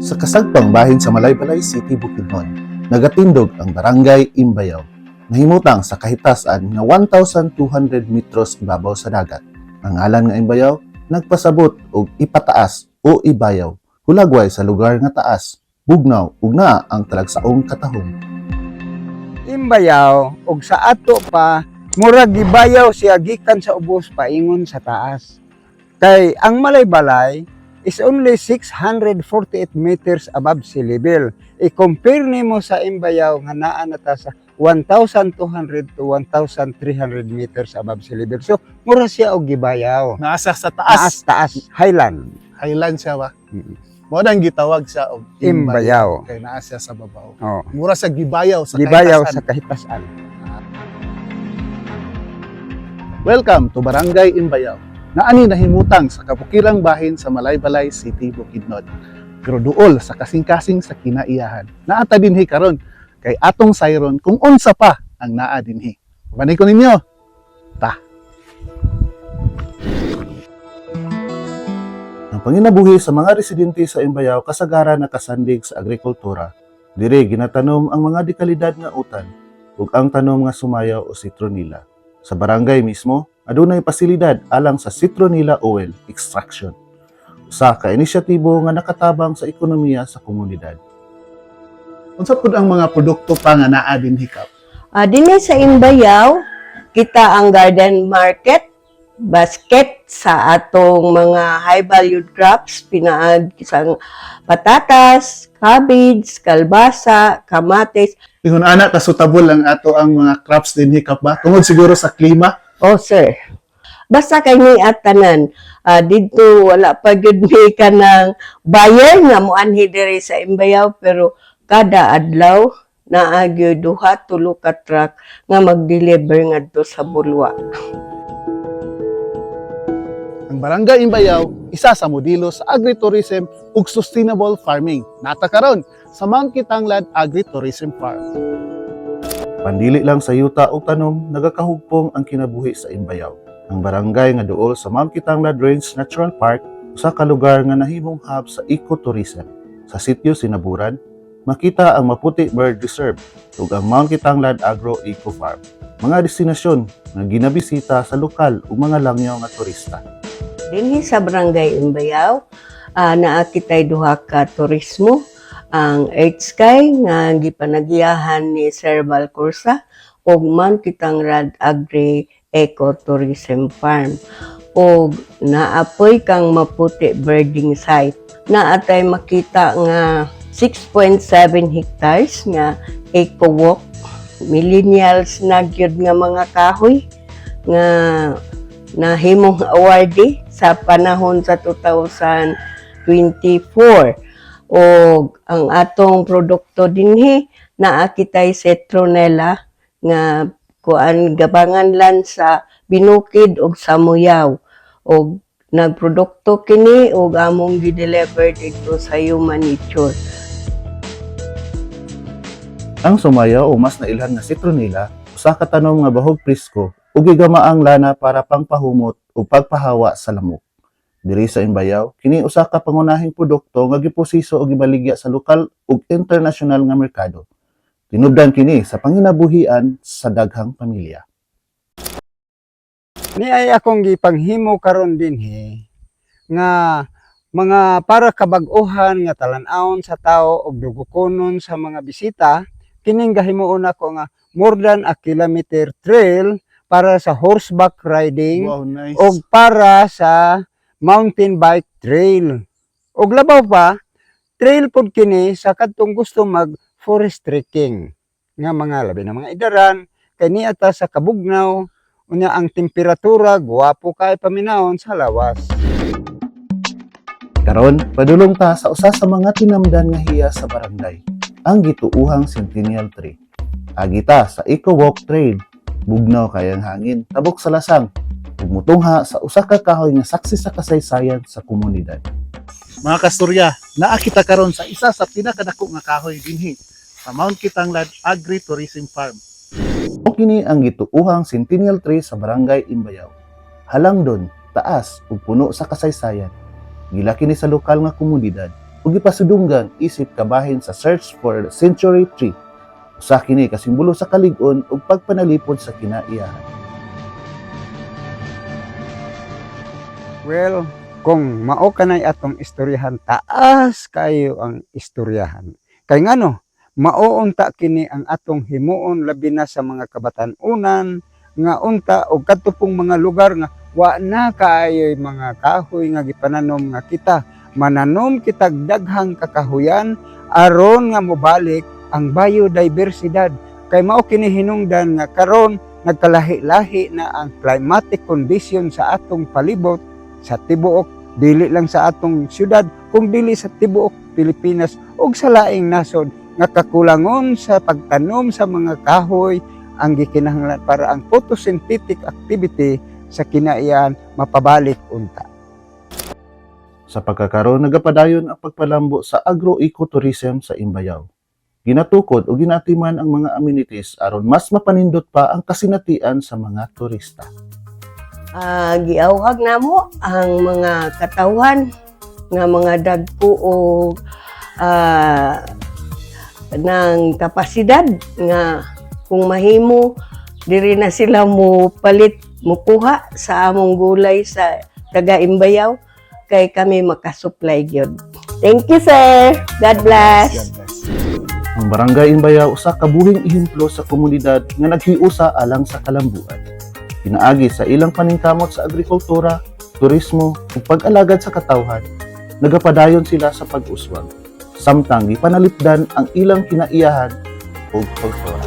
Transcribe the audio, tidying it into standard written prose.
Sa kasagpang bahin sa Malaybalay City, Bukidnon, nagatindog ang Barangay Imbayaw. Nahimutang sa kahitasan nga 1,200 metros ibabaw sa dagat. Ang ngalan nga Imbayaw nagpasabot og ipataas o ibayaw, hulagway sa lugar nga taas, bugnaw ug naa ang talagsaong katahom. Imbayaw og sa ato pa murag gibayaw siya gikan sa ubos paingon sa taas. Kay ang Malaybalay is only 648 meters above sea level. I-compare nimo sa Imbayaw nga naa na ta sa 1,200 to 1,300 meters above sea level. So mura siya og gibayaw. Nasa sa taas. Taas, highland. Highland siya ba? Mo nang gitawag siya og Imbayaw. Kay naa siya sa babaw. Oh. Mura sa gibayaw sa Gibayaw kahitasan. sa kahitasan. Welcome to Barangay Imbayaw. Naani nahimutang sa kapukirang bahin sa Malaybalay City, Bukidnon. Pero duol sa kasing-kasing sa kinaiyahan. Naata dinhi karon kay atong sayron kung unsa pa ang naa dinhi. Panay ko ninyo. Ta. Ang panginabuhi sa mga residente sa Imbayaw kasagaran nakasandig sa agrikultura. Dire ginatanom ang mga dekalidad nga utan ug ang tanom nga sumayaw o citronella. Sa barangay mismo, adunay pasilidad alang sa citronella oil extraction. Usa ka inisyatibo nga nakatabang sa ekonomiya sa komunidad. Unsa pud ang mga produkto pa nga naa dinhi kap? Dinhi sa Imbayaw, kita ang garden market, basket sa atong mga high-valued crops, pinaag isang patatas, cabbage, kalbasa, kamatis. Ingon ana ta sutabol ang ato ang mga crops dinhi kap ba? Tungod siguro sa klima. Oh, sir. Basta kay ni atanan, dito wala pa gyud mi kanang buyer nga moanhi diri sa Imbayaw, pero kada adlaw naa gyud duha tulo ka truck nga mag-deliver ngadto sa Bulwa. Ang Barangay Imbayaw, isa sa modelo sa agritourism ug sustainable farming. Nata karon sa Mount Kitanglad Agritourism Farm. Pandili lang sa yuta o tanom, nagakahugpong ang kinabuhi sa Imbayaw. Ang barangay nga duol sa Mount Kitanglad Range Natural Park, usa ka lugar nga nahimong hub sa ecotourism. Sa sitio Sinaburan, makita ang Maputi Bird Reserve ug ang Mount Kitanglad Agro Eco Farm. Mga destinasyon nga ginabisita sa lokal ug mga langyaw nga turista. Dinhi sa Barangay Imbayaw, naa kitay duha ka turismo, ang Earth Sky nga gipanagiyahan ni Sir Valcursa ug Mount Kitanglad Agri Ecotourism Farm. Ug naapoy kang Maputi birding site. Naatay makita nga 6.7 hectares nga eco walk. Millennials na gyud nga mga kahoy nga nahimong awardee sa panahon sa 2024. O ang atong produkto dinhi naa kitay citronella nga kuan gabangan lan sa Binukid ug sa Muyaw. Og nagprodukto kini ug among gi-deliver dito sa Human Nature. Ang sumayaw o mas nailhan nga citronella, usa ka tanom nga bahog presko ug gigamaang lana para pangpahumot o pagpahawa sa lamok. Diri sa Imbayaw, kini usa ka pangunahing produkto nga giposiso o gibaligya sa lokal ug internasyonal nga merkado. Tinubdan kini sa panginabuhian sa daghang pamilya. Ni ay akong gipanghimo karon dinhi nga mga para kabag-ohan nga talan-awon sa tao ug dugukonon sa mga bisita, kining gahimuon ako nga more than a kilometer trail para sa horseback riding Wow, nice. ug para sa mountain bike trail. Ug labaw pa, trail pod kini sa kadtong gusto mag forest trekking nga mga labi na mga idaran kay niata sa kabugnaw unya ang temperatura guwapo kay paminawon sa lawas. Karon, padulong ta sa usa sa mga tinamdan nga hiya sa barangay, ang gituuhang Centennial Tree. Agita sa Eco Walk Trail, bugnaw kay ang hangin, tabok sa lasang, ug mutungha sa usa ka kahoy nga saksi sa kasaysayan sa komunidad. Mga kasturya, naa kita karon sa isa sa pinakadako nga kahoy dinhi sa Mount Kitanglad Agritourism Farm. O kini ang gituuhang Centennial Tree sa Barangay Imbayaw. Halangdon, taas ug puno sa kasaysayan. Gila kini sa lokal nga komunidad ug gipasudunggan isip kabahin sa search for the century tree. Usa kini kasimbolo sa kalig-on ug pagpanalipod sa kinaiyahan. Well, kung mao kanay atong istoryahan, taas kayo ang istoryahan. Kay ngano, mao unta kini ang atong himuon labi na sa mga kabatan-unan nga unta og kadto pong mga lugar nga wa na kaayoy mga kahoy nga gipananom nga kita. Mananom kitag daghang kakahuyan aron nga mobalik ang biodiversidad. Kay mao kini hinungdan nga karon nagkalahi-lahi na ang climatic condition sa atong palibot sa tibuok, dili lang sa atong syudad, kung dili sa tibuok Pilipinas ug sa laing nasod nga kakulangon sa pagtanom sa mga kahoy ang gikinahanglan para ang photosynthetic activity sa kinaiyahan mapabalik unta. Sa pagkakaroon nagapadayon ang pagpalambo sa agro-ecotourism sa Imbayaw. Ginatukod o ginatiman ang mga amenities aron mas mapanindot pa ang kasinatian sa mga turista. Giawhag namo ang mga katawan nga mga dagko o ng kapasidad nga kung mahimo diri na sila mo palit mukuha sa among gulay sa taga Imbayaw kay kami makasupply gyud. Thank you, sir. God bless. Ang Barangay Imbayaw usa ka buhing ehemplo sa komunidad nga naghiusa alang sa kalambuan. Pinaagi sa ilang paningkamot sa agrikultura, turismo ug pag-alagad sa katawhan, nagapadayon sila sa pag-uswag. Samtang gipanalipdan ang ilang kinaiyahan ug kultura.